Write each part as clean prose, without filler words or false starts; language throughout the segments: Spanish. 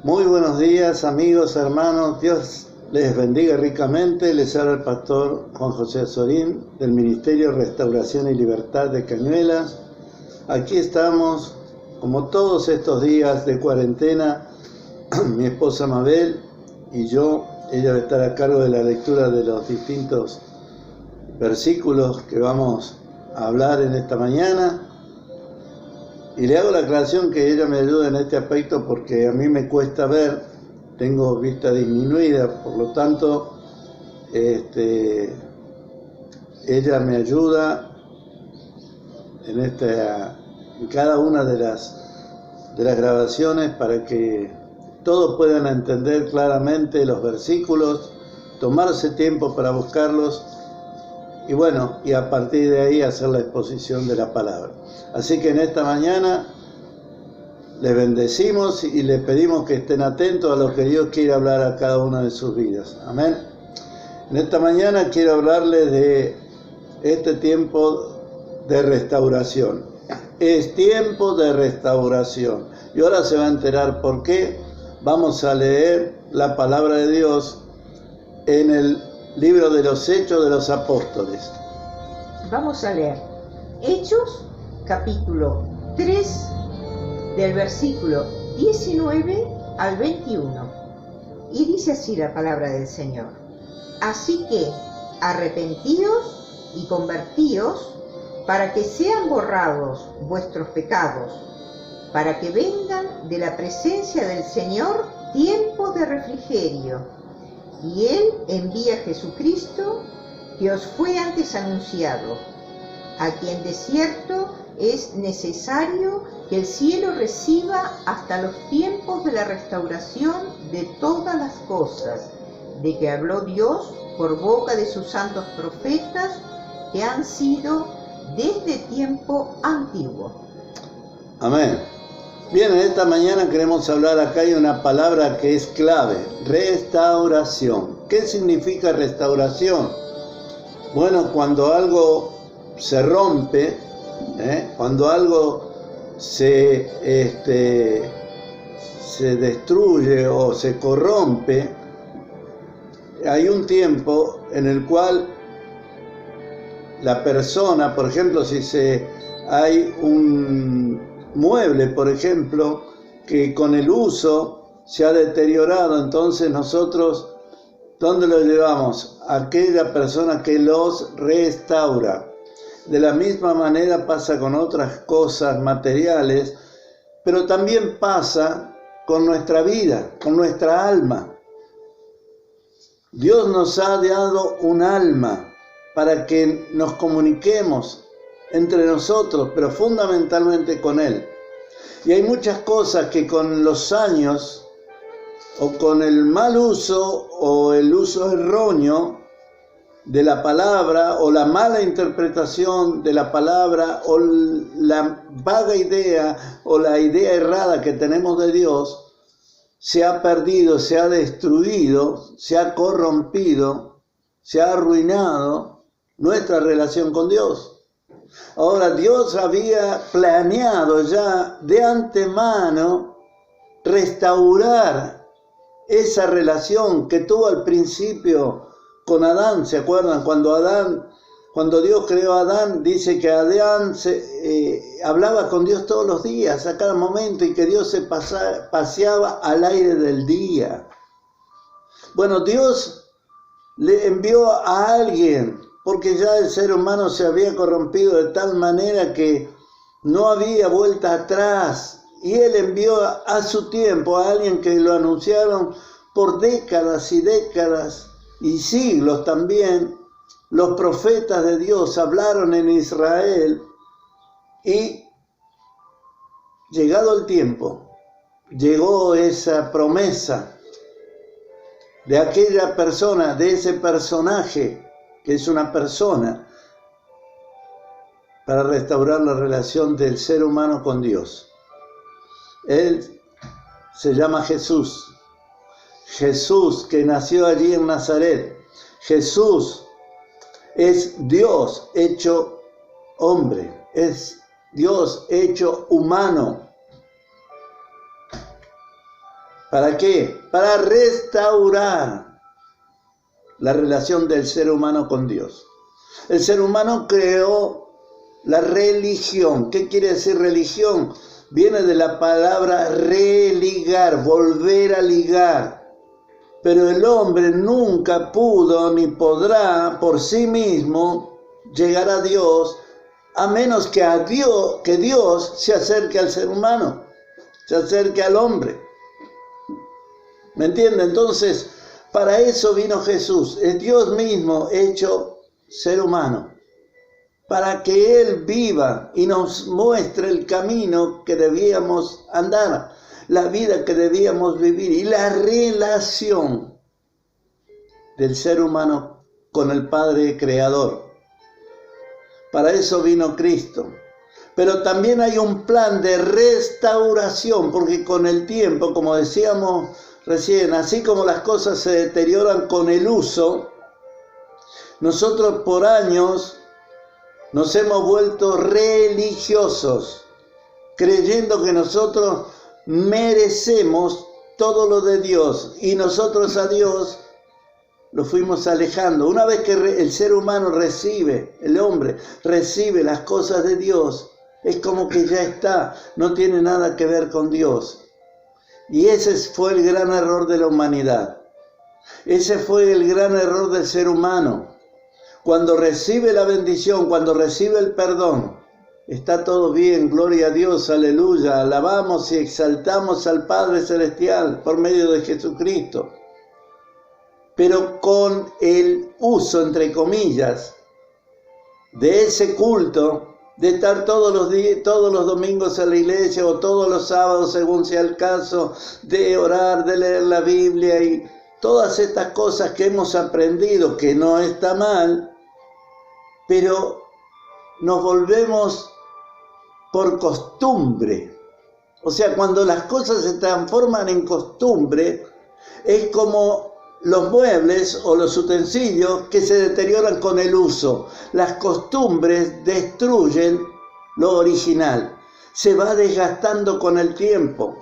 Muy buenos días, amigos, hermanos. Dios les bendiga ricamente. Les habla el pastor Juan José Azorín del Ministerio Restauración y Libertad de Cañuelas. Aquí estamos, como todos estos días de cuarentena, mi esposa Mabel y yo. Ella va a estar a cargo de la lectura de los distintos versículos que vamos a hablar en esta mañana. Y le hago la aclaración que ella me ayuda en este aspecto porque a mí me cuesta ver, tengo vista disminuida, por lo tanto, ella me ayuda en cada una de las grabaciones para que todos puedan entender claramente los versículos, tomarse tiempo para buscarlos y a partir de ahí hacer la exposición de la palabra. Así que en esta mañana les bendecimos y les pedimos que estén atentos a lo que Dios quiere hablar a cada una de sus vidas. Amén. En esta mañana quiero hablarles de este tiempo de restauración. Es tiempo de restauración. Y ahora se va a enterar por qué. Vamos a leer la palabra de Dios en el libro de los Hechos de los Apóstoles. Vamos a leer Hechos, capítulo 3, del versículo 19 al 21. Y dice así la palabra del Señor. Así que arrepentíos y convertíos para que sean borrados vuestros pecados, para que vengan de la presencia del Señor tiempo de refrigerio. Y Él envía a Jesucristo, que os fue antes anunciado, a quien de cierto es necesario que el cielo reciba hasta los tiempos de la restauración de todas las cosas, de que habló Dios por boca de sus santos profetas, que han sido desde tiempo antiguo. Amén. Bien, en esta mañana queremos hablar acá de una palabra que es clave: restauración. ¿Qué significa restauración? Bueno, cuando algo se rompe, cuando algo se destruye o se corrompe, hay un tiempo en el cual la persona, por ejemplo, hay un mueble, por ejemplo, que con el uso se ha deteriorado, entonces nosotros, ¿dónde lo llevamos? A aquella persona que los restaura. De la misma manera pasa con otras cosas materiales, pero también pasa con nuestra vida, con nuestra alma. Dios nos ha dado un alma para que nos comuniquemos entre nosotros, pero fundamentalmente con Él. Y hay muchas cosas que con los años, o con el mal uso, o el uso erróneo de la palabra, o la mala interpretación de la palabra, o la vaga idea, o la idea errada que tenemos de Dios, se ha perdido, se ha destruido, se ha corrompido, se ha arruinado nuestra relación con Dios. Ahora, Dios había planeado ya de antemano restaurar esa relación que tuvo al principio con Adán. ¿Se acuerdan? Cuando Dios creó a Adán, dice que Adán hablaba con Dios todos los días, a cada momento, y que Dios se paseaba al aire del día. Bueno, Dios le envió a alguien, porque ya el ser humano se había corrompido de tal manera que no había vuelta atrás. Y Él envió a su tiempo a alguien que lo anunciaron por décadas y décadas y siglos también. Los profetas de Dios hablaron en Israel y llegado el tiempo, llegó esa promesa de aquella persona, de ese personaje que es una persona, para restaurar la relación del ser humano con Dios. Él se llama Jesús. Jesús, que nació allí en Nazaret. Jesús es Dios hecho hombre, es Dios hecho humano. ¿Para qué? Para restaurar la relación del ser humano con Dios. El ser humano creó la religión. ¿Qué quiere decir religión? Viene de la palabra religar, volver a ligar. Pero el hombre nunca pudo ni podrá por sí mismo llegar a Dios, a menos que Dios se acerque al ser humano, se acerque al hombre. ¿Me entiende? Entonces, para eso vino Jesús, es Dios mismo hecho ser humano, para que Él viva y nos muestre el camino que debíamos andar, la vida que debíamos vivir y la relación del ser humano con el Padre Creador. Para eso vino Cristo. Pero también hay un plan de restauración, porque con el tiempo, como decíamos recién, así como las cosas se deterioran con el uso, nosotros por años nos hemos vuelto religiosos, creyendo que nosotros merecemos todo lo de Dios y nosotros a Dios lo fuimos alejando. Una vez que el ser humano recibe, el hombre recibe las cosas de Dios, es como que ya está, no tiene nada que ver con Dios. Y ese fue el gran error de la humanidad. Ese fue el gran error del ser humano. Cuando recibe la bendición, cuando recibe el perdón, está todo bien, gloria a Dios, aleluya, alabamos y exaltamos al Padre Celestial por medio de Jesucristo. Pero con el uso, entre comillas, de ese culto, de estar todos los domingos en la iglesia o todos los sábados, según sea el caso, de orar, de leer la Biblia y todas estas cosas que hemos aprendido, que no está mal, pero nos volvemos por costumbre. O sea, cuando las cosas se transforman en costumbre, es como los muebles o los utensilios que se deterioran con el uso. Las costumbres destruyen lo original. Se va desgastando con el tiempo.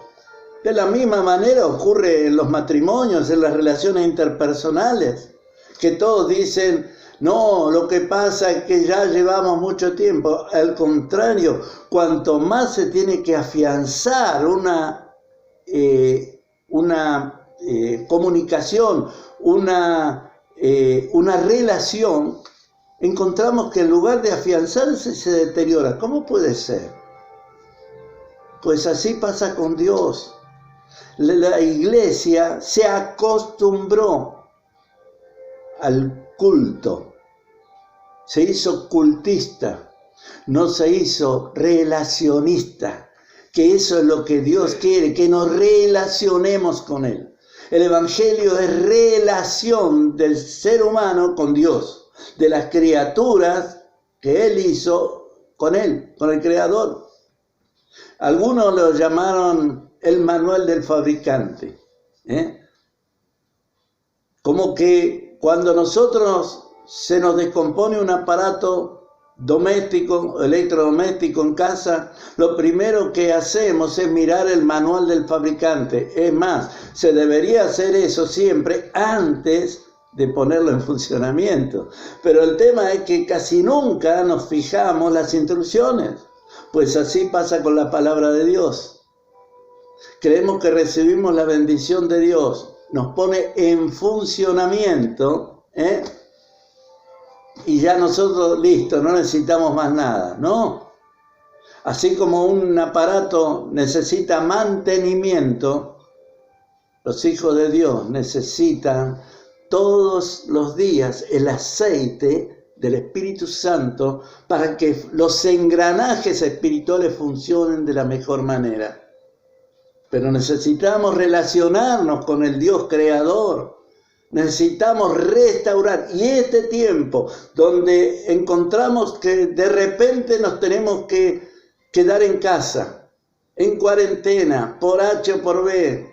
De la misma manera ocurre en los matrimonios, en las relaciones interpersonales, que todos dicen, no, lo que pasa es que ya llevamos mucho tiempo. Al contrario, cuanto más se tiene que afianzar una comunicación, una relación, encontramos que en lugar de afianzarse se deteriora. ¿Cómo puede ser? Pues así pasa con Dios. La iglesia se acostumbró al culto, se hizo cultista, no se hizo relacionista, que eso es lo que Dios quiere, que nos relacionemos con Él. El Evangelio es relación del ser humano con Dios, de las criaturas que Él hizo con Él, con el Creador. Algunos lo llamaron el manual del fabricante. Como que cuando nosotros se nos descompone un aparato doméstico, electrodoméstico en casa, lo primero que hacemos es mirar el manual del fabricante. Es más, se debería hacer eso siempre antes de ponerlo en funcionamiento. Pero el tema es que casi nunca nos fijamos las instrucciones. Pues así pasa con la palabra de Dios. Creemos que recibimos la bendición de Dios, nos pone en funcionamiento, y ya nosotros, listo, no necesitamos más nada, ¿no? Así como un aparato necesita mantenimiento, los hijos de Dios necesitan todos los días el aceite del Espíritu Santo para que los engranajes espirituales funcionen de la mejor manera. Pero necesitamos relacionarnos con el Dios creador. Necesitamos restaurar. Y este tiempo donde encontramos que de repente nos tenemos que quedar en casa, en cuarentena, por H o por B,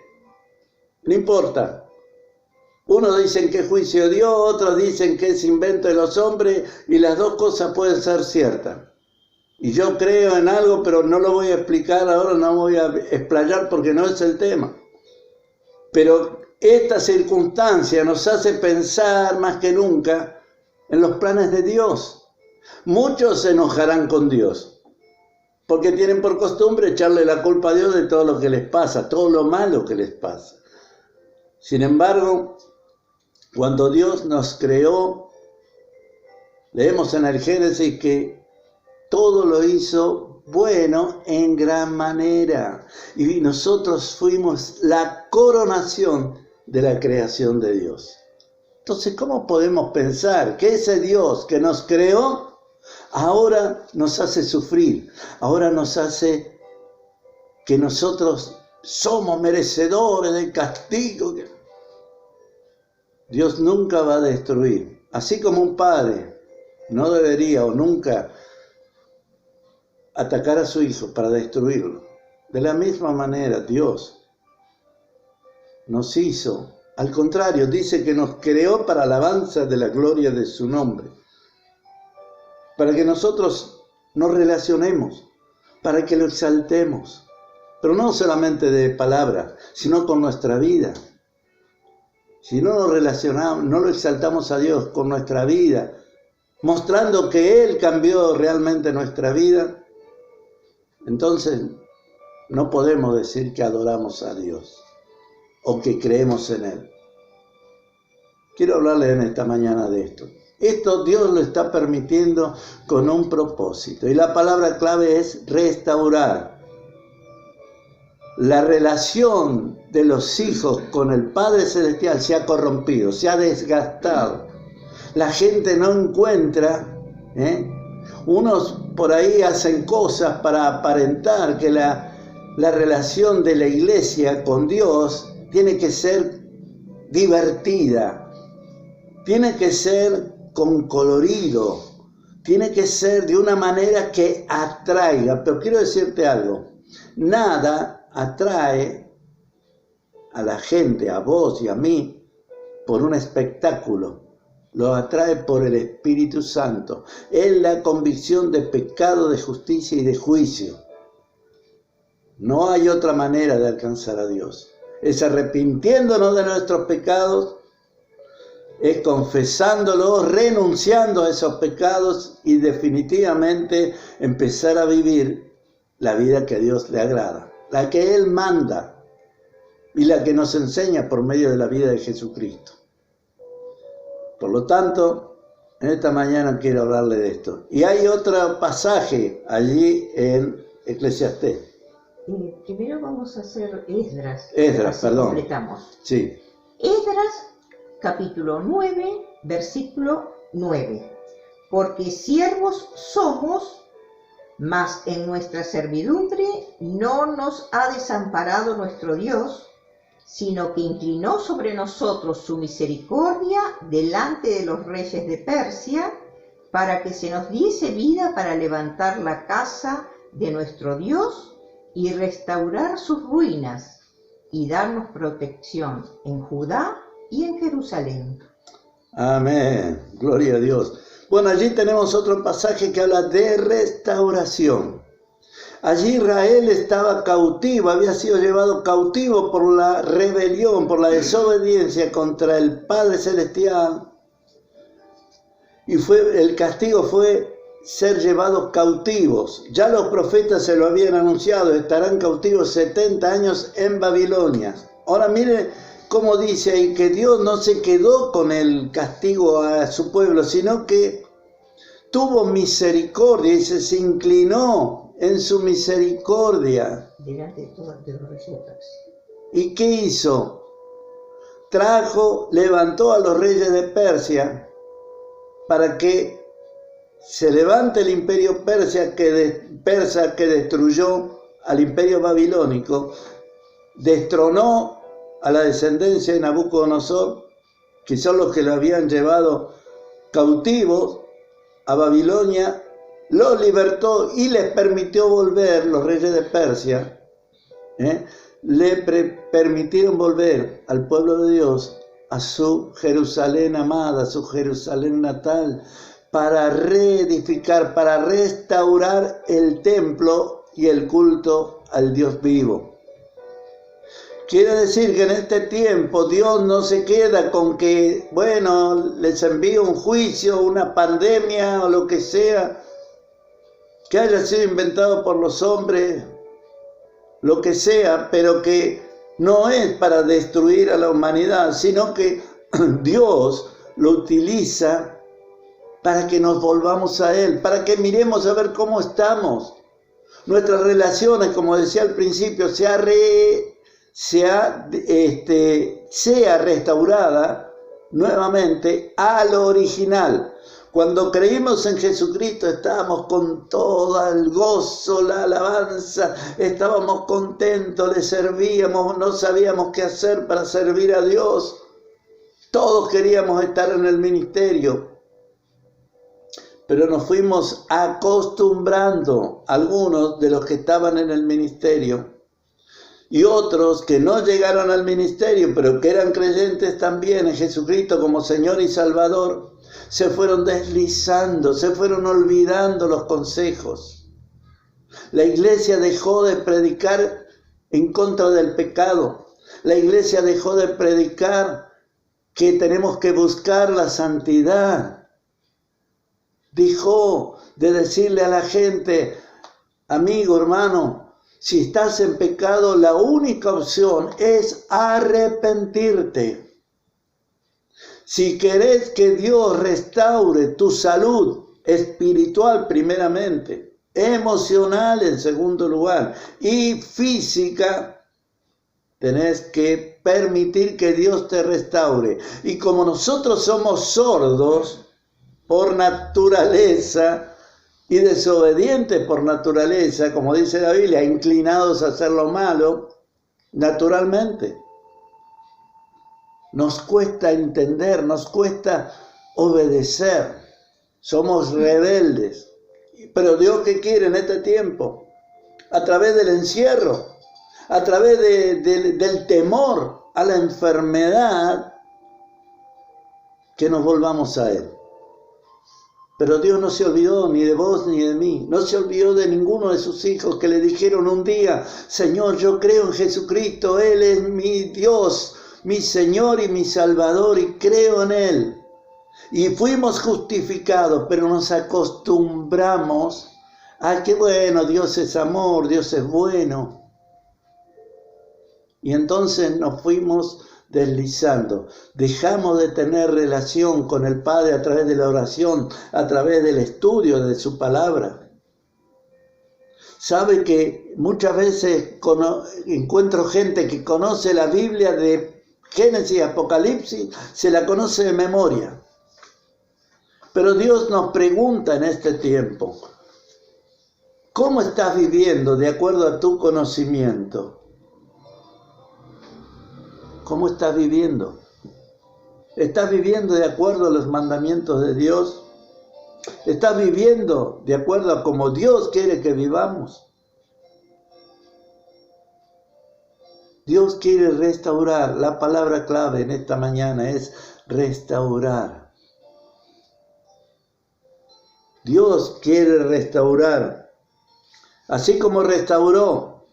no importa. Unos dicen que juicio dio, otros dicen que es invento de los hombres, y las dos cosas pueden ser ciertas. Y yo creo en algo, pero no lo voy a explicar ahora, no voy a explayar porque no es el tema. Pero esta circunstancia nos hace pensar más que nunca en los planes de Dios. Muchos se enojarán con Dios, porque tienen por costumbre echarle la culpa a Dios de todo lo que les pasa, todo lo malo que les pasa. Sin embargo, cuando Dios nos creó, leemos en el Génesis que todo lo hizo bueno en gran manera. Y nosotros fuimos la coronación de la creación de Dios. Entonces, ¿cómo podemos pensar que ese Dios que nos creó ahora nos hace sufrir? Ahora nos hace que nosotros somos merecedores del castigo. Dios nunca va a destruir. Así como un padre no debería o nunca atacar a su hijo para destruirlo. De la misma manera, Dios nos hizo, al contrario, dice que nos creó para alabanza de la gloria de su nombre. Para que nosotros nos relacionemos, para que lo exaltemos. Pero no solamente de palabra, sino con nuestra vida. Si no nos relacionamos, no lo exaltamos a Dios con nuestra vida, mostrando que Él cambió realmente nuestra vida, entonces no podemos decir que adoramos a Dios o que creemos en Él. Quiero hablarles en esta mañana de esto. Esto Dios lo está permitiendo con un propósito. Y la palabra clave es restaurar. La relación de los hijos con el Padre Celestial se ha corrompido, se ha desgastado. La gente no encuentra, unos por ahí hacen cosas para aparentar que la relación de la iglesia con Dios tiene que ser divertida, tiene que ser con colorido, tiene que ser de una manera que atraiga. Pero quiero decirte algo, nada atrae a la gente, a vos y a mí, por un espectáculo. Lo atrae por el Espíritu Santo. Es la convicción de pecado, de justicia y de juicio. No hay otra manera de alcanzar a Dios. Es arrepintiéndonos de nuestros pecados, es confesándolos, renunciando a esos pecados y definitivamente empezar a vivir la vida que a Dios le agrada, la que Él manda y la que nos enseña por medio de la vida de Jesucristo. Por lo tanto, en esta mañana quiero hablarle de esto. Y hay otro pasaje allí en Eclesiastés. Primero vamos a hacer Esdras. Esdras, perdón. Completamos. Sí. Esdras, capítulo 9, versículo 9. Porque siervos somos, mas en nuestra servidumbre no nos ha desamparado nuestro Dios, sino que inclinó sobre nosotros su misericordia delante de los reyes de Persia, para que se nos diese vida para levantar la casa de nuestro Dios y restaurar sus ruinas, y darnos protección en Judá y en Jerusalén. Amén, gloria a Dios. Bueno, allí tenemos otro pasaje que habla de restauración. Allí Israel estaba cautivo, había sido llevado cautivo por la rebelión, por la desobediencia contra el Padre Celestial. Y el castigo fue ser llevados cautivos. Ya los profetas se lo habían anunciado, estarán cautivos 70 años en Babilonia. Ahora mire cómo dice ahí que Dios no se quedó con el castigo a su pueblo, sino que tuvo misericordia y se inclinó en su misericordia. Delante de los reyes de Persia. ¿Y qué hizo? Levantó a los reyes de Persia para que se levante el imperio persa que destruyó al imperio babilónico, destronó a la descendencia de Nabucodonosor, que son los que lo habían llevado cautivos a Babilonia, los libertó y les permitió volver, los reyes de Persia, permitieron volver al pueblo de Dios a su Jerusalén amada, a su Jerusalén natal, para reedificar, para restaurar el templo y el culto al Dios vivo. Quiere decir que en este tiempo Dios no se queda con que, bueno, les envío un juicio, una pandemia o lo que sea, que haya sido inventado por los hombres, lo que sea, pero que no es para destruir a la humanidad, sino que Dios lo utiliza para que nos volvamos a Él, para que miremos a ver cómo estamos. Nuestras relaciones, como decía al principio, sea restaurada nuevamente al original. Cuando creímos en Jesucristo estábamos con todo el gozo, la alabanza, estábamos contentos, le servíamos, no sabíamos qué hacer para servir a Dios. Todos queríamos estar en el ministerio, pero nos fuimos acostumbrando, algunos de los que estaban en el ministerio, y otros que no llegaron al ministerio, pero que eran creyentes también en Jesucristo como Señor y Salvador, se fueron deslizando, se fueron olvidando los consejos. La iglesia dejó de predicar en contra del pecado. La iglesia dejó de predicar que tenemos que buscar la santidad. Dejó de decirle a la gente, amigo, hermano, si estás en pecado, la única opción es arrepentirte. Si querés que Dios restaure tu salud espiritual primeramente, emocional en segundo lugar y física, tenés que permitir que Dios te restaure. Y como nosotros somos sordos por naturaleza y desobedientes por naturaleza, como dice la Biblia, inclinados a hacer lo malo, naturalmente, nos cuesta entender, nos cuesta obedecer. Somos rebeldes. Pero Dios, ¿qué quiere en este tiempo? A través del encierro, a través del temor a la enfermedad, que nos volvamos a Él. Pero Dios no se olvidó ni de vos ni de mí. No se olvidó de ninguno de sus hijos que le dijeron un día, Señor, yo creo en Jesucristo, Él es mi Dios, mi Señor y mi Salvador, y creo en Él. Y fuimos justificados, pero nos acostumbramos a que, bueno, Dios es amor, Dios es bueno. Y entonces nos fuimos deslizando. Dejamos de tener relación con el Padre a través de la oración, a través del estudio de su palabra. Sabe que muchas veces encuentro gente que conoce la Biblia de Génesis y Apocalipsis, se la conoce de memoria. Pero Dios nos pregunta en este tiempo, ¿cómo estás viviendo de acuerdo a tu conocimiento? ¿Cómo estás viviendo? ¿Estás viviendo de acuerdo a los mandamientos de Dios? ¿Estás viviendo de acuerdo a cómo Dios quiere que vivamos? Dios quiere restaurar. La palabra clave en esta mañana es restaurar. Dios quiere restaurar. Así como restauró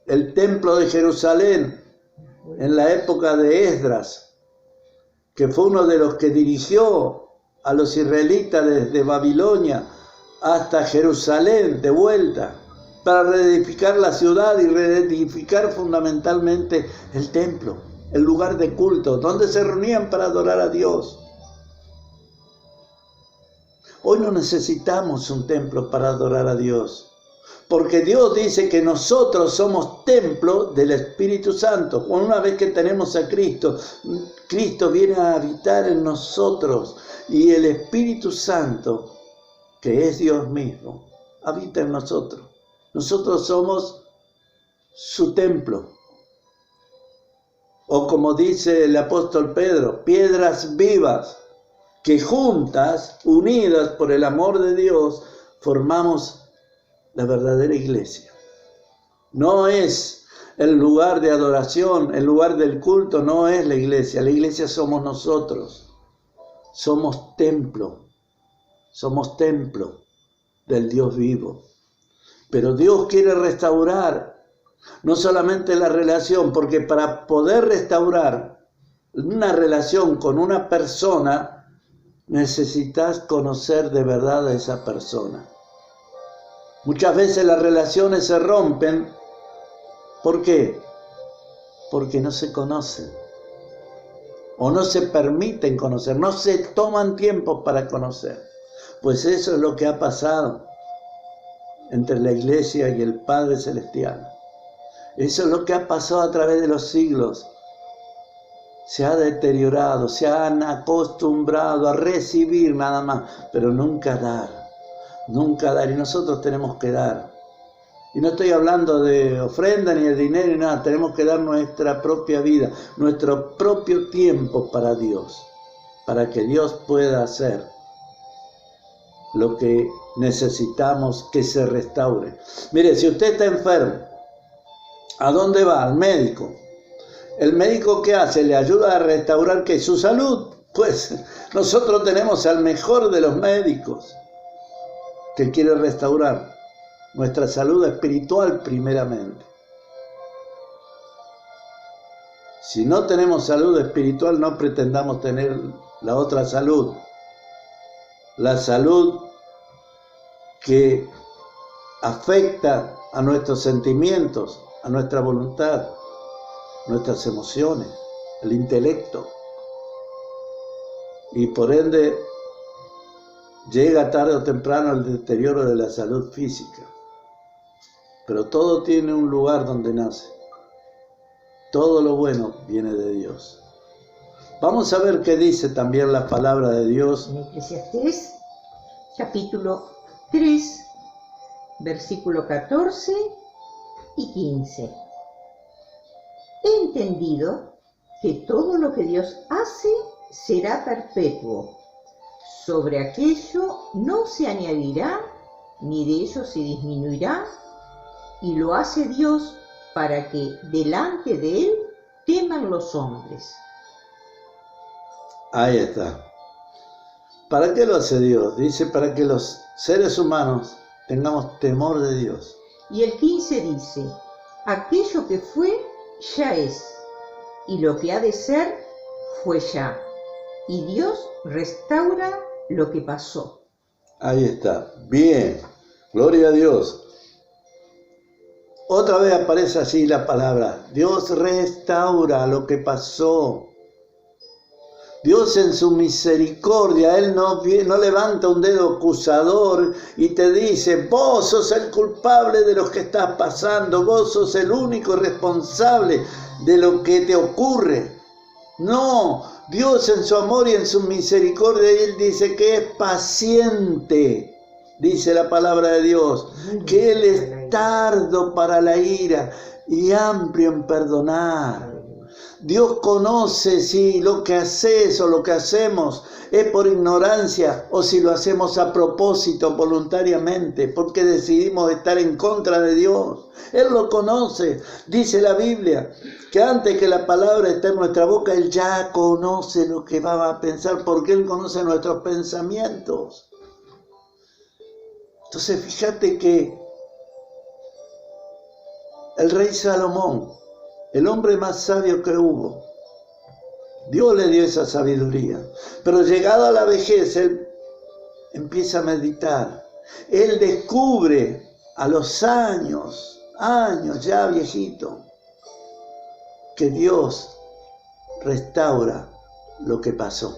el templo de Jerusalén en la época de Esdras, que fue uno de los que dirigió a los israelitas desde Babilonia hasta Jerusalén de vuelta, para reedificar la ciudad y reedificar fundamentalmente el templo, el lugar de culto, donde se reunían para adorar a Dios. Hoy no necesitamos un templo para adorar a Dios, porque Dios dice que nosotros somos templo del Espíritu Santo. Una vez que tenemos a Cristo, Cristo viene a habitar en nosotros y el Espíritu Santo, que es Dios mismo, habita en nosotros. Nosotros somos su templo. O como dice el apóstol Pedro, piedras vivas que juntas, unidas por el amor de Dios, formamos la verdadera iglesia. No es el lugar de adoración, el lugar del culto, no es la iglesia somos nosotros. Somos templo del Dios vivo. Pero Dios quiere restaurar No solamente la relación, porque para poder restaurar una relación con una persona, necesitas conocer de verdad a esa persona. Muchas veces las relaciones se rompen. ¿Por qué? Porque no se conocen. O no se permiten conocer, no se toman tiempo para conocer. Pues eso es lo que ha pasado entre la Iglesia y el Padre Celestial. Eso es lo que ha pasado a través de los siglos. Se ha deteriorado, se han acostumbrado a recibir nada más, pero nunca dar. Nunca dar. Y nosotros tenemos que dar. Y no estoy hablando de ofrenda ni de dinero ni nada. Tenemos que dar nuestra propia vida, nuestro propio tiempo para Dios. Para que Dios pueda hacer lo que necesitamos que se restaure. Mire, si usted está enfermo, ¿a dónde va? Al médico. ¿El médico qué hace? ¿Le ayuda a restaurar qué? ¿Su salud? Pues nosotros tenemos al mejor de los médicos que quiere restaurar nuestra salud espiritual primeramente. Si no tenemos salud espiritual, no pretendamos tener la otra salud. La salud que afecta a nuestros sentimientos, a nuestra voluntad, nuestras emociones, el intelecto. Y por ende, llega tarde o temprano el deterioro de la salud física. Pero todo tiene un lugar donde nace. Todo lo bueno viene de Dios. Vamos a ver qué dice también la palabra de Dios. En Eclesiastés, capítulo 3, versículo 14 y 15. He entendido que todo lo que Dios hace será perpetuo. Sobre aquello no se añadirá, ni de ello se disminuirá, y lo hace Dios para que delante de Él teman los hombres. Ahí está. ¿Para qué lo hace Dios? Dice para que los seres humanos tengamos temor de Dios. Y el 15 dice, aquello que fue ya es, y lo que ha de ser fue ya, y Dios restaura lo que pasó. Ahí está. Bien. Gloria a Dios. Otra vez aparece así la palabra. Dios restaura lo que pasó. Dios en su misericordia, Él no levanta un dedo acusador y te dice, vos sos el culpable de lo que estás pasando, vos sos el único responsable de lo que te ocurre. No, Dios en su amor y en su misericordia, Él dice que es paciente. Dice la palabra de Dios, que Él es tardo para la ira y amplio en perdonar. Dios conoce si lo que haces o lo que hacemos es por ignorancia o si lo hacemos a propósito, voluntariamente, porque decidimos estar en contra de Dios. Él lo conoce. Dice la Biblia que antes que la palabra esté en nuestra boca, Él ya conoce lo que va a pensar, porque Él conoce nuestros pensamientos. Entonces fíjate que el rey Salomón, el hombre más sabio que hubo, Dios le dio esa sabiduría, pero llegado a la vejez, él empieza a meditar. Él descubre a los años ya viejito, que Dios restaura lo que pasó.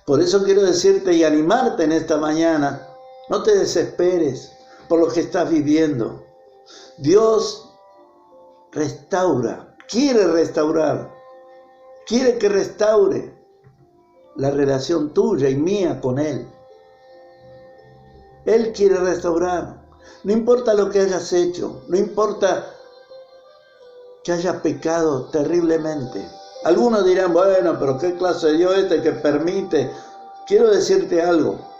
Por eso quiero decirte y animarte en esta mañana, no te desesperes por lo que estás viviendo. Dios restaura, quiere restaurar, quiere que restaure la relación tuya y mía con Él. Él quiere restaurar. No importa lo que hayas hecho, no importa que hayas pecado terriblemente. Algunos dirán, bueno, pero ¿qué clase de Dios que permite? Quiero decirte algo.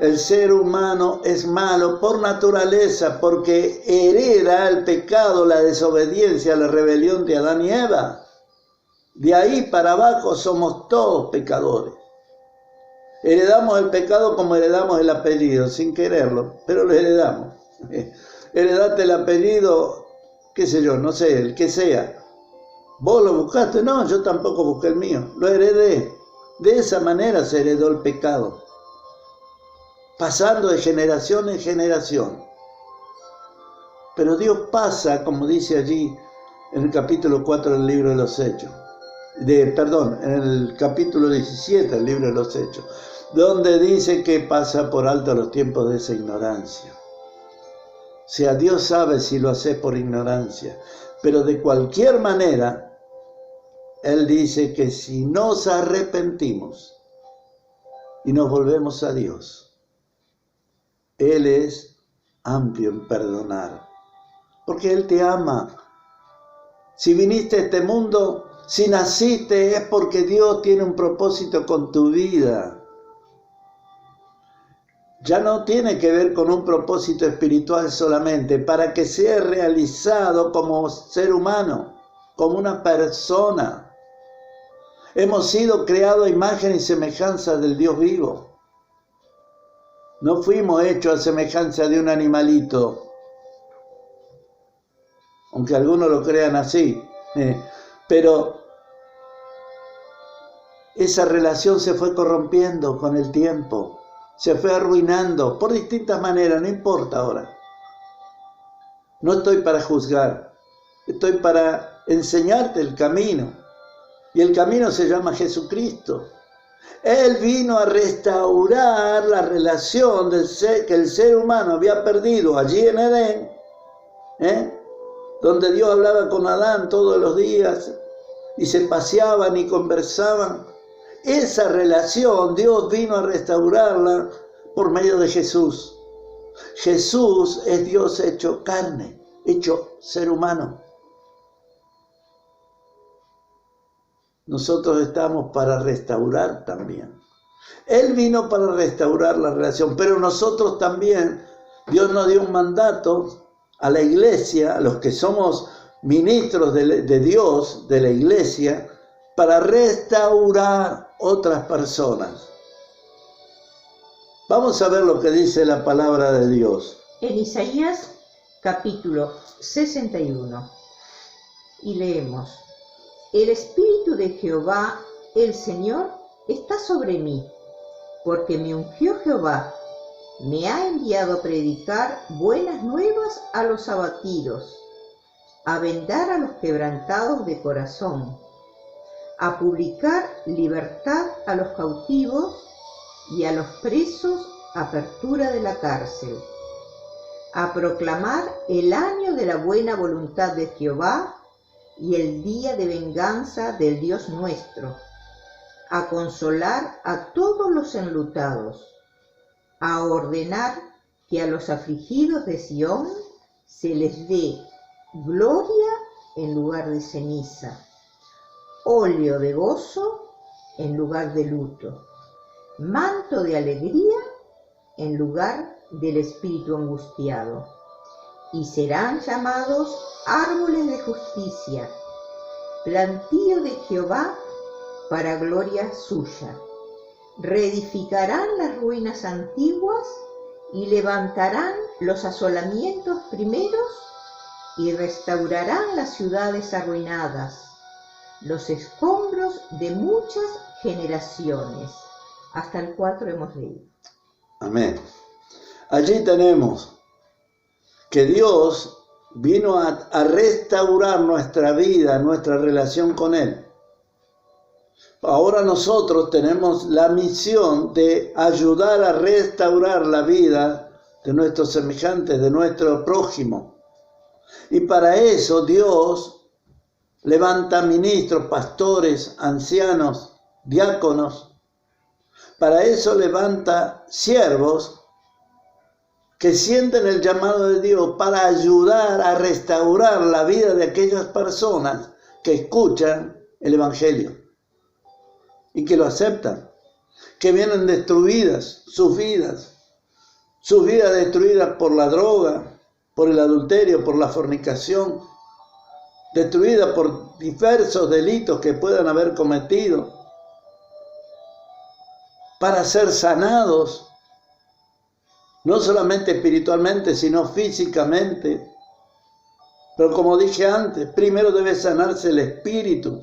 El ser humano es malo por naturaleza, porque hereda el pecado, la desobediencia, la rebelión de Adán y Eva. De ahí para abajo somos todos pecadores. Heredamos el pecado como heredamos el apellido, sin quererlo, pero lo heredamos. Heredaste el apellido qué sé yo, no sé, el que sea. ¿Vos lo buscaste? No, yo tampoco busqué el mío, lo heredé. De esa manera se heredó el pecado, pasando de generación en generación. Pero Dios pasa, como dice allí en el capítulo 4 del libro de los Hechos, en el capítulo 17 del libro de los Hechos, donde dice que pasa por alto los tiempos de esa ignorancia. O sea, Dios sabe si lo haces por ignorancia, pero de cualquier manera, Él dice que si nos arrepentimos y nos volvemos a Dios, Él es amplio en perdonar, porque Él te ama. Si viniste a este mundo, si naciste, es porque Dios tiene un propósito con tu vida. Ya no tiene que ver con un propósito espiritual solamente, para que sea realizado como ser humano, como una persona. Hemos sido creados a imagen y semejanza del Dios vivo. No fuimos hechos a semejanza de un animalito, aunque algunos lo crean así, pero esa relación se fue corrompiendo con el tiempo, se fue arruinando por distintas maneras, no importa ahora. No estoy para juzgar, estoy para enseñarte el camino, y el camino se llama Jesucristo. Él vino a restaurar la relación que el ser humano había perdido allí en Edén, donde Dios hablaba con Adán todos los días y se paseaban y conversaban. Esa relación Dios vino a restaurarla por medio de Jesús. Jesús es Dios hecho carne, hecho ser humano. Nosotros estamos para restaurar también. Él vino para restaurar la relación, pero nosotros también, Dios nos dio un mandato a la iglesia, a los que somos ministros de Dios, de la iglesia, para restaurar otras personas. Vamos a ver lo que dice la palabra de Dios. En Isaías capítulo 61, y leemos: El Espíritu de Jehová, el Señor, está sobre mí, porque me ungió Jehová, me ha enviado a predicar buenas nuevas a los abatidos, a vendar a los quebrantados de corazón, a publicar libertad a los cautivos y a los presos apertura de la cárcel, a proclamar el año de la buena voluntad de Jehová y el día de venganza del Dios nuestro, a consolar a todos los enlutados, a ordenar que a los afligidos de Sión se les dé gloria en lugar de ceniza, óleo de gozo en lugar de luto, manto de alegría en lugar del espíritu angustiado, y serán llamados árboles de justicia, plantío de Jehová para gloria suya. Reedificarán las ruinas antiguas y levantarán los asolamientos primeros y restaurarán las ciudades arruinadas, los escombros de muchas generaciones. Hasta el 4 hemos leído. Amén. Allí tenemos que Dios vino a restaurar nuestra vida, nuestra relación con Él. Ahora nosotros tenemos la misión de ayudar a restaurar la vida de nuestros semejantes, de nuestro prójimo. Y para eso Dios levanta ministros, pastores, ancianos, diáconos. Para eso levanta siervos que sienten el llamado de Dios para ayudar a restaurar la vida de aquellas personas que escuchan el Evangelio y que lo aceptan, que vienen destruidas sus vidas destruidas por la droga, por el adulterio, por la fornicación, destruidas por diversos delitos que puedan haber cometido, para ser sanados, no solamente espiritualmente, sino físicamente, Pero como dije antes, primero debe sanarse el espíritu,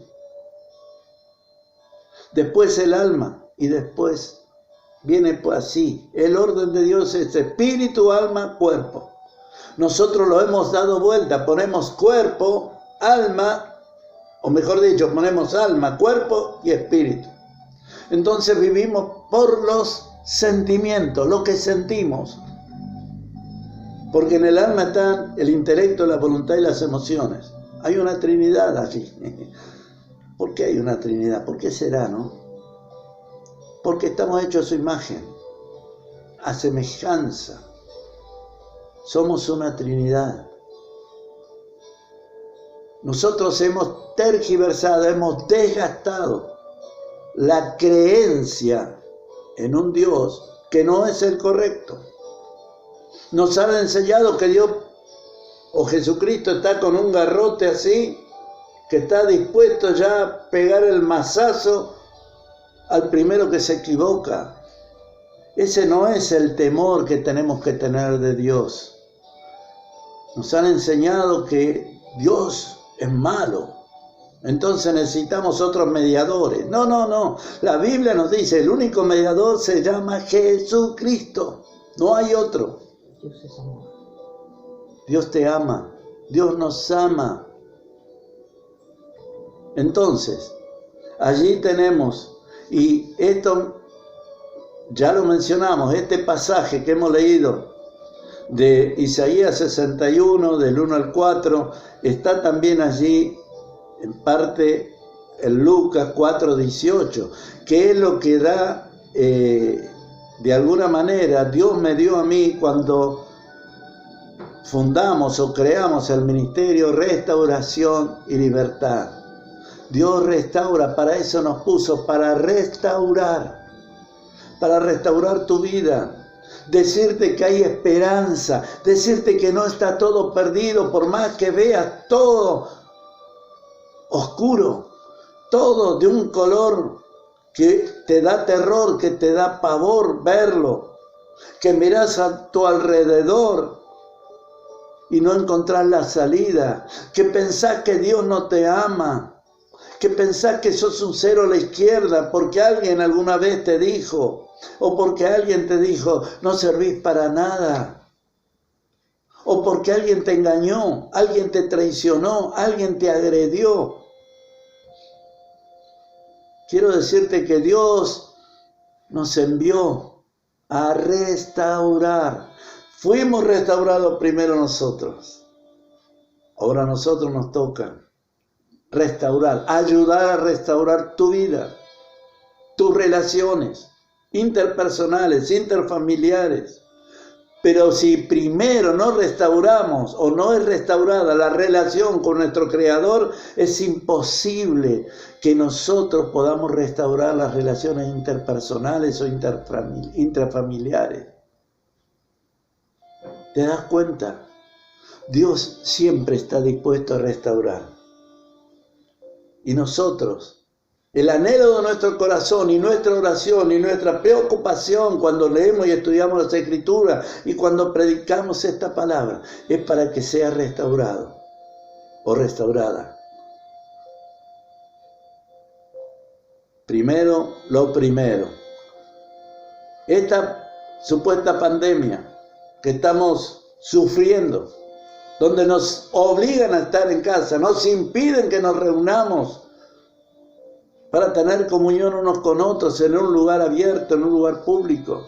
después el alma y después viene pues así. El orden de Dios es espíritu, alma, cuerpo. Nosotros lo hemos dado vuelta, ponemos cuerpo, alma, o mejor dicho, ponemos alma, cuerpo y espíritu. Entonces vivimos por los sentimientos, lo que sentimos. Porque en el alma están el intelecto, la voluntad y las emociones. Hay una Trinidad allí. ¿Por qué hay una Trinidad? ¿Por qué será, no? Porque estamos hechos a su imagen, a semejanza. Somos una Trinidad. Nosotros hemos tergiversado, hemos desgastado la creencia en un Dios que no es el correcto. Nos han enseñado que Dios o Jesucristo está con un garrote así, que está dispuesto ya a pegar el mazazo al primero que se equivoca. Ese no es el temor que tenemos que tener de Dios. Nos han enseñado que Dios es malo, entonces necesitamos otros mediadores. No. La Biblia nos dice, el único mediador se llama Jesucristo. No hay otro. Dios es amor. Dios te ama. Dios nos ama. Entonces, allí tenemos, y esto ya lo mencionamos, este pasaje que hemos leído de Isaías 61, del 1 al 4, está también allí en parte en Lucas 4:18, que es lo que da, de alguna manera, Dios me dio a mí cuando fundamos o creamos el ministerio Restauración y Libertad. Dios restaura, para eso nos puso, para restaurar tu vida. Decirte que hay esperanza, decirte que no está todo perdido, por más que veas todo oscuro, todo de un color que te da terror, que te da pavor verlo, que mirás a tu alrededor y no encontrás la salida, que pensás que Dios no te ama, que pensás que sos un cero a la izquierda porque alguien alguna vez te dijo, o porque alguien te dijo, no servís para nada, o porque alguien te engañó, alguien te traicionó, alguien te agredió. Quiero decirte que Dios nos envió a restaurar. Fuimos restaurados primero nosotros. Ahora a nosotros nos toca restaurar, ayudar a restaurar tu vida, tus relaciones interpersonales, interfamiliares. Pero si primero no restauramos o no es restaurada la relación con nuestro Creador, es imposible que nosotros podamos restaurar las relaciones interpersonales o intrafamiliares. ¿Te das cuenta? Dios siempre está dispuesto a restaurar. Y nosotros, el anhelo de nuestro corazón y nuestra oración y nuestra preocupación cuando leemos y estudiamos las Escrituras y cuando predicamos esta palabra es para que sea restaurado o restaurada. Primero, lo primero. Esta supuesta pandemia que estamos sufriendo, donde nos obligan a estar en casa, nos impiden que nos reunamos para tener comunión unos con otros en un lugar abierto, en un lugar público.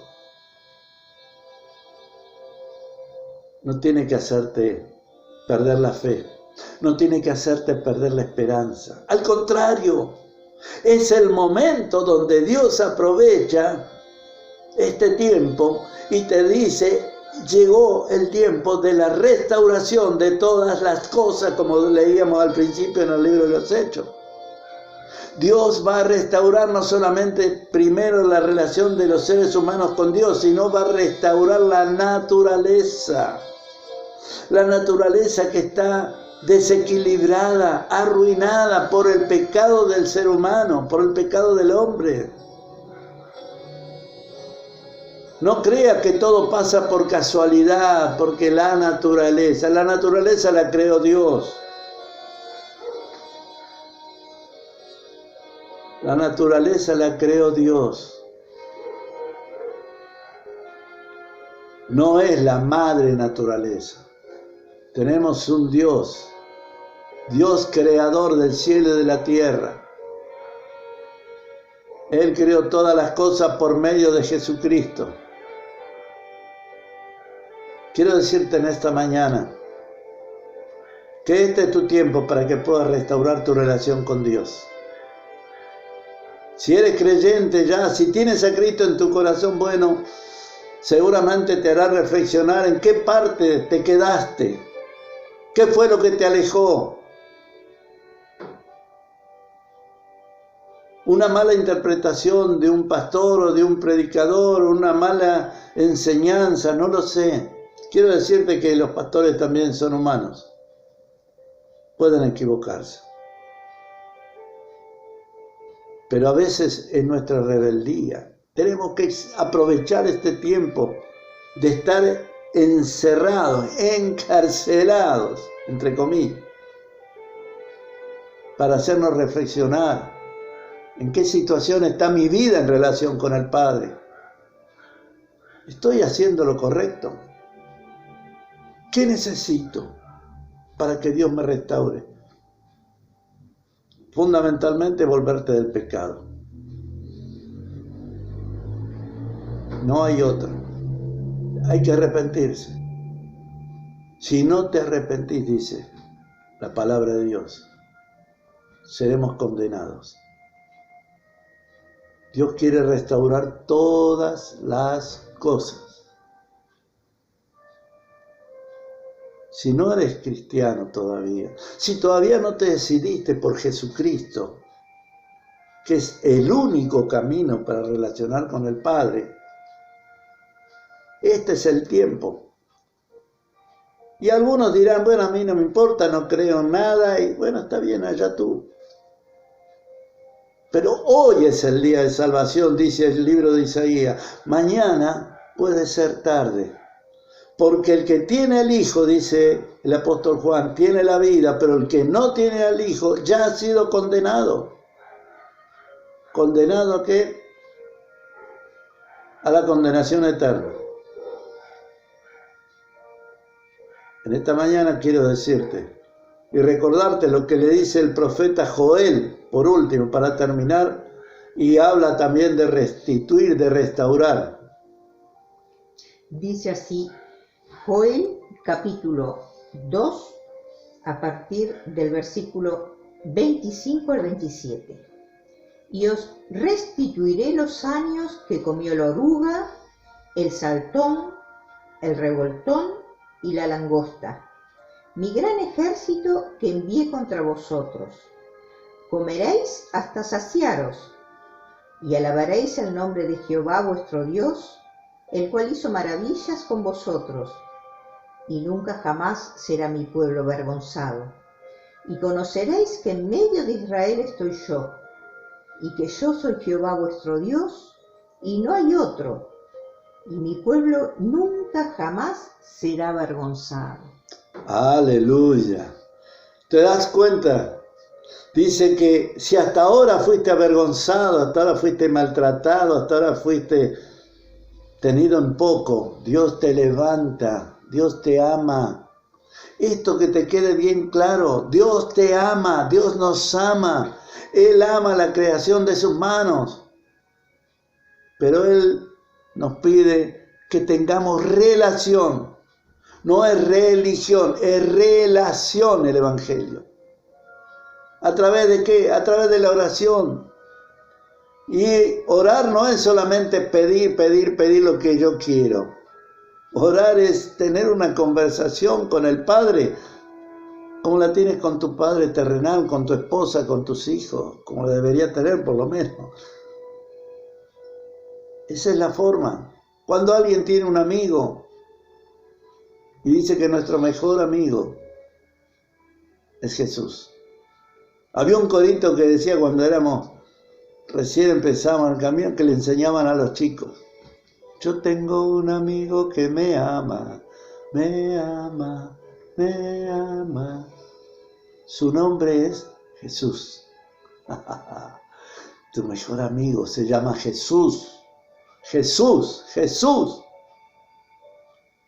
No tiene que hacerte perder la fe, no tiene que hacerte perder la esperanza. Al contrario, es el momento donde Dios aprovecha este tiempo y te dice, llegó el tiempo de la restauración de todas las cosas, como leíamos al principio en el libro de los Hechos. Dios va a restaurar no solamente primero la relación de los seres humanos con Dios, sino va a restaurar la naturaleza. La naturaleza que está desequilibrada, arruinada por el pecado del ser humano, por el pecado del hombre. No crea que todo pasa por casualidad, porque la naturaleza la creó Dios. La naturaleza la creó Dios. No es la madre naturaleza. Tenemos un Dios, Dios creador del cielo y de la tierra. Él creó todas las cosas por medio de Jesucristo. Quiero decirte en esta mañana que este es tu tiempo para que puedas restaurar tu relación con Dios. Si eres creyente ya, si tienes a Cristo en tu corazón, bueno, seguramente te hará reflexionar en qué parte te quedaste, qué fue lo que te alejó. Una mala interpretación de un pastor o de un predicador, una mala enseñanza, no lo sé. Quiero decirte que los pastores también son humanos, pueden equivocarse. Pero a veces es nuestra rebeldía. Tenemos que aprovechar este tiempo de estar encerrados, encarcelados, entre comillas, para hacernos reflexionar en qué situación está mi vida en relación con el Padre. ¿Estoy haciendo lo correcto? ¿Qué necesito para que Dios me restaure? Fundamentalmente volverte del pecado. No hay otra. Hay que arrepentirse. Si no te arrepentís, dice la palabra de Dios, seremos condenados. Dios quiere restaurar todas las cosas. Si no eres cristiano todavía, si todavía no te decidiste por Jesucristo, que es el único camino para relacionar con el Padre, este es el tiempo. Y algunos dirán, bueno, a mí no me importa, no creo en nada, y bueno, está bien, allá tú. Pero hoy es el día de salvación, dice el libro de Isaías. Mañana puede ser tarde. Porque el que tiene al Hijo, dice el apóstol Juan, tiene la vida, pero el que no tiene al Hijo ya ha sido condenado. ¿Condenado a qué? A la condenación eterna. En esta mañana quiero decirte y recordarte lo que le dice el profeta Joel, por último, para terminar, y habla también de restituir, de restaurar. Dice así, Joel capítulo 2, a partir del versículo 25 al 27. Y os restituiré los años que comió la oruga, el saltón, el revoltón y la langosta, mi gran ejército que envié contra vosotros. Comeréis hasta saciaros, y alabaréis el nombre de Jehová vuestro Dios, el cual hizo maravillas con vosotros, y nunca jamás será mi pueblo avergonzado. Y conoceréis que en medio de Israel estoy yo, y que yo soy Jehová vuestro Dios, y no hay otro, y mi pueblo nunca jamás será avergonzado. Aleluya. ¿Te das cuenta? Dice que si hasta ahora fuiste avergonzado, hasta ahora fuiste maltratado, hasta ahora fuiste tenido en poco, Dios te levanta, Dios te ama. Esto que te quede bien claro, Dios te ama, Dios nos ama. Él ama la creación de sus manos. Pero Él nos pide que tengamos relación. No es religión, es relación el Evangelio. ¿A través de qué? A través de la oración. Y orar no es solamente pedir lo que yo quiero. Orar es tener una conversación con el Padre, como la tienes con tu Padre terrenal, con tu esposa, con tus hijos, como la debería tener por lo menos. Esa es la forma. Cuando alguien tiene un amigo y dice que nuestro mejor amigo es Jesús. Había un corito que decía cuando recién empezábamos el camino, que le enseñaban a los chicos. Yo tengo un amigo que me ama, me ama, me ama. Su nombre es Jesús. Tu mejor amigo se llama Jesús. Jesús, Jesús.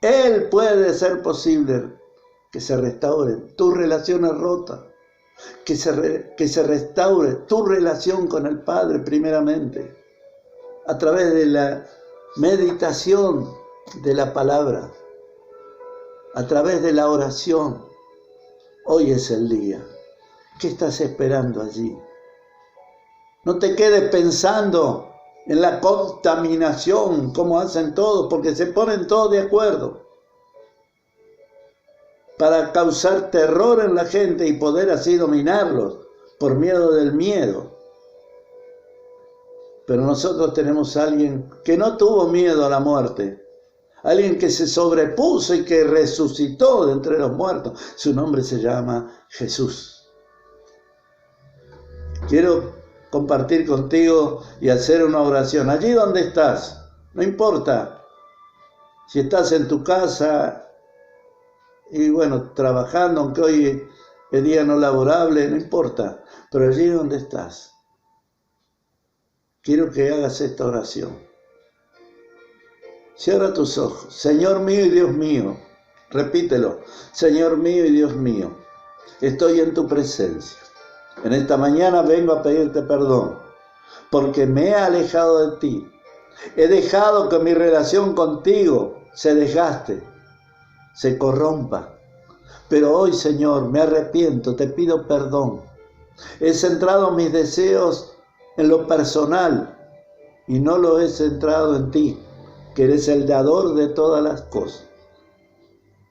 Él puede hacer posible que se restauren tus relaciones rotas, que se restaure tu relación con el Padre primeramente, a través de la meditación de la palabra, a través de la oración. Hoy es el día. ¿Qué estás esperando allí? No te quedes pensando en la contaminación, como hacen todos, porque se ponen todos de acuerdo para causar terror en la gente y poder así dominarlos por miedo del miedo. Pero nosotros tenemos a alguien que no tuvo miedo a la muerte, alguien que se sobrepuso y que resucitó de entre los muertos. Su nombre se llama Jesús. Quiero compartir contigo y hacer una oración. Allí donde estás, no importa si estás en tu casa y bueno, trabajando, aunque hoy es día no laborable, no importa, pero allí donde estás, quiero que hagas esta oración. Cierra tus ojos. Señor mío y Dios mío, repítelo. Señor mío y Dios mío, estoy en tu presencia. En esta mañana vengo a pedirte perdón, porque me he alejado de ti. He dejado que mi relación contigo se desgaste, se corrompa. Pero hoy, Señor, me arrepiento, te pido perdón. He centrado mis deseos en lo personal y no lo he centrado en ti, que eres el dador de todas las cosas.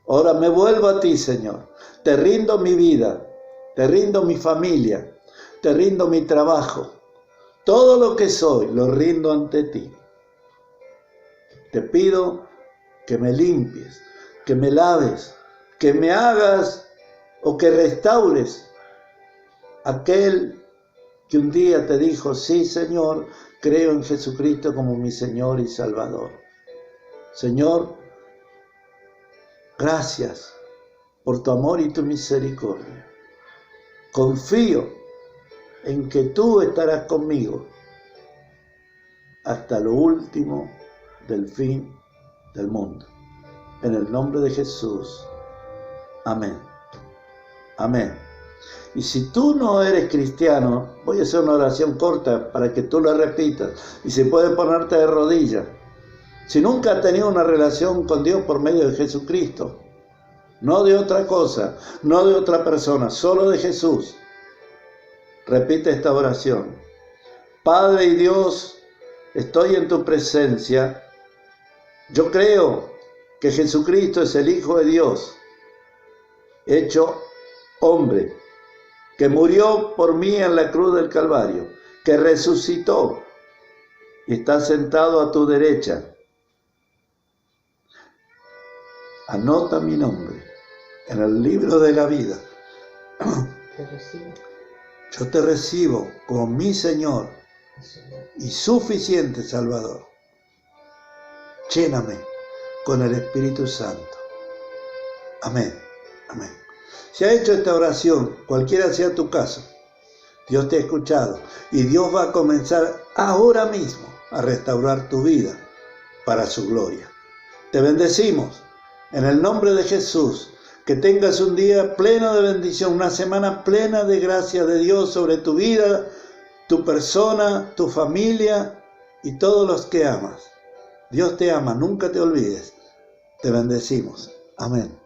Ahora me vuelvo a ti, Señor. Te rindo mi vida, te rindo mi familia, te rindo mi trabajo. Todo lo que soy lo rindo ante ti. Te pido que me limpies, que me laves, que me hagas o que restaures aquel que un día te dijo, sí, Señor, creo en Jesucristo como mi Señor y Salvador. Señor, gracias por tu amor y tu misericordia. Confío en que tú estarás conmigo hasta lo último del fin del mundo. En el nombre de Jesús. Amén. Amén. Y si tú no eres cristiano, voy a hacer una oración corta para que tú la repitas. Y si puedes ponerte de rodillas. Si nunca has tenido una relación con Dios por medio de Jesucristo, no de otra cosa, no de otra persona, solo de Jesús, repite esta oración. Padre y Dios, estoy en tu presencia. Yo creo que Jesucristo es el Hijo de Dios, hecho hombre, que murió por mí en la cruz del Calvario, que resucitó y está sentado a tu derecha. Anota mi nombre en el libro de la vida. Yo te recibo como mi Señor y suficiente Salvador. Lléname con el Espíritu Santo. Amén. Amén. Si has hecho esta oración, cualquiera sea tu caso, Dios te ha escuchado y Dios va a comenzar ahora mismo a restaurar tu vida para su gloria. Te bendecimos en el nombre de Jesús. Que tengas un día pleno de bendición, una semana plena de gracia de Dios sobre tu vida, tu persona, tu familia y todos los que amas. Dios te ama, nunca te olvides. Te bendecimos. Amén.